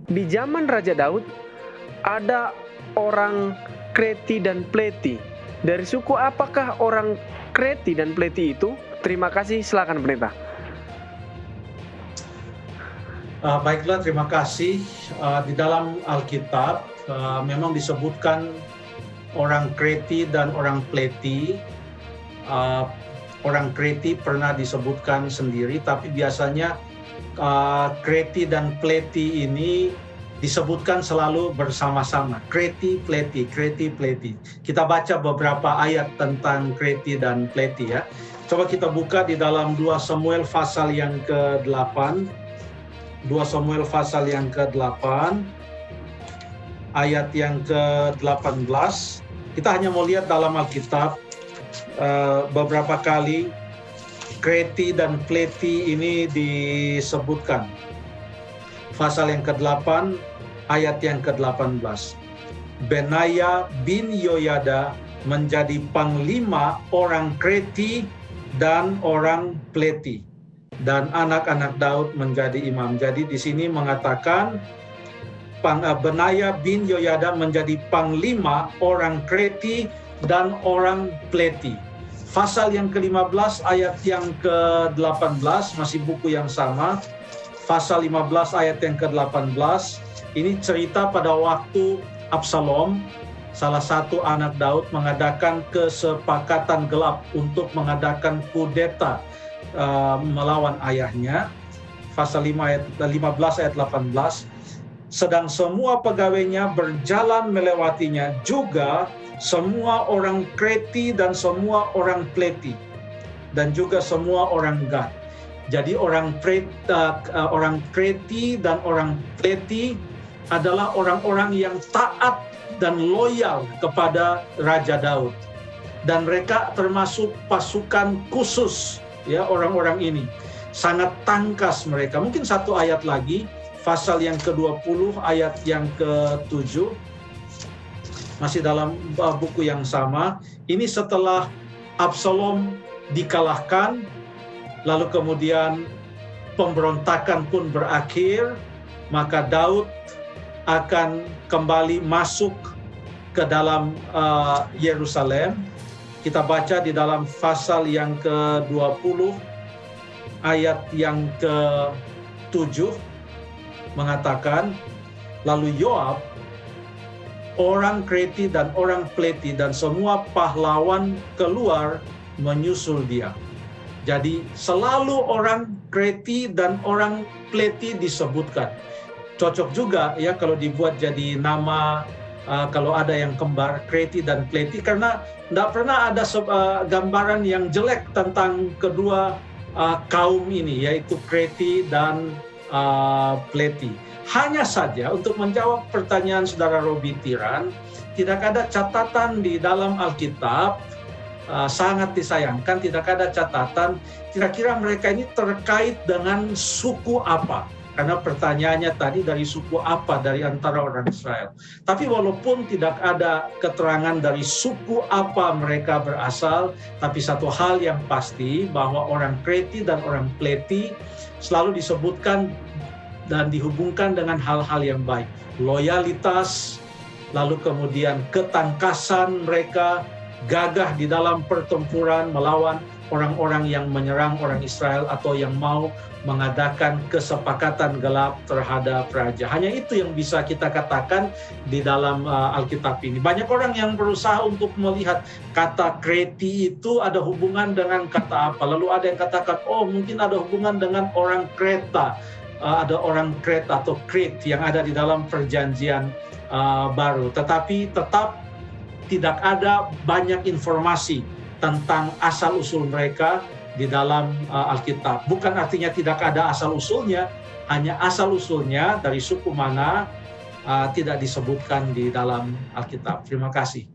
di zaman Raja Daud ada orang Kreti dan Pleti. Dari suku apakah orang Kreti dan Pleti itu? Terima kasih, silakan pendeta. Baiklah, terima kasih. Di dalam Alkitab memang disebutkan orang Kreti dan orang Pleti. Orang Kreti pernah disebutkan sendiri, tapi biasanya Kreti dan Pleti ini disebutkan selalu bersama-sama. Kreti, Pleti, Kreti, Pleti. Kita baca beberapa ayat tentang Kreti dan Pleti ya. Coba kita buka di dalam 2 Samuel pasal yang ke-8. 2 Samuel pasal yang ke-8 ayat yang ke-18. Kita hanya mau lihat dalam Alkitab beberapa kali Kreti dan Pleti ini disebutkan. Pasal yang ke-8 ayat yang ke-18. Benaya bin Yoyada menjadi panglima orang Kreti dan orang Pleti, dan anak-anak Daud menjadi imam. Jadi di sini mengatakan Benaya bin Yoyada menjadi panglima orang Kreti dan orang Pleti. Pasal yang ke-15 ayat yang ke-18, masih buku yang sama. Pasal 15 ayat yang ke-18, ini cerita pada waktu Absalom, salah satu anak Daud, mengadakan kesepakatan gelap untuk mengadakan kudeta melawan ayahnya. Pasal 15 ayat 18, sedang semua pegawainya berjalan melewatinya, juga semua orang Kreti dan semua orang Pleti, dan juga semua orang Gad. Jadi orang Kreti dan orang Pleti adalah orang-orang yang taat dan loyal kepada Raja Daud. Dan mereka termasuk pasukan khusus, ya, orang-orang ini. Sangat tangkas mereka. Mungkin satu ayat lagi, pasal yang ke-20 ayat yang ke-7. Masih dalam buku yang sama. Ini setelah Absalom dikalahkan, lalu kemudian pemberontakan pun berakhir, maka Daud akan kembali masuk ke dalam Yerusalem. Kita baca di dalam pasal yang ke-20 ayat yang ke-7 mengatakan, lalu Yoab, orang Kreti dan orang Pleti dan semua pahlawan keluar menyusul dia. Jadi selalu orang Kreti dan orang Pleti disebutkan. Cocok juga ya kalau dibuat jadi nama, kalau ada yang kembar Kreti dan Pleti, karena tidak pernah ada gambaran yang jelek tentang kedua kaum ini, yaitu Kreti dan Pleti. Hanya saja untuk menjawab pertanyaan Saudara Robi Tiran, tidak ada catatan di dalam Alkitab. Sangat disayangkan tidak ada catatan kira-kira mereka ini terkait dengan suku apa. Karena pertanyaannya tadi dari suku apa dari antara orang Israel. Tapi walaupun tidak ada keterangan dari suku apa mereka berasal, tapi satu hal yang pasti bahwa orang Kreti dan orang Pleti selalu disebutkan dan dihubungkan dengan hal-hal yang baik. Loyalitas, lalu kemudian ketangkasan mereka, gagah di dalam pertempuran melawan orang-orang yang menyerang orang Israel atau yang mau mengadakan kesepakatan gelap terhadap raja. Hanya itu yang bisa kita katakan di dalam Alkitab ini. Banyak orang yang berusaha untuk melihat kata Kreti itu ada hubungan dengan kata apa. Lalu ada yang katakan, oh mungkin ada hubungan dengan orang Kreta. Ada orang Kreta atau Krit yang ada di dalam perjanjian baru. Tetapi tetap tidak ada banyak informasi tentang asal-usul mereka di dalam Alkitab. Bukan artinya tidak ada asal-usulnya, hanya asal-usulnya dari suku mana tidak disebutkan di dalam Alkitab. Terima kasih.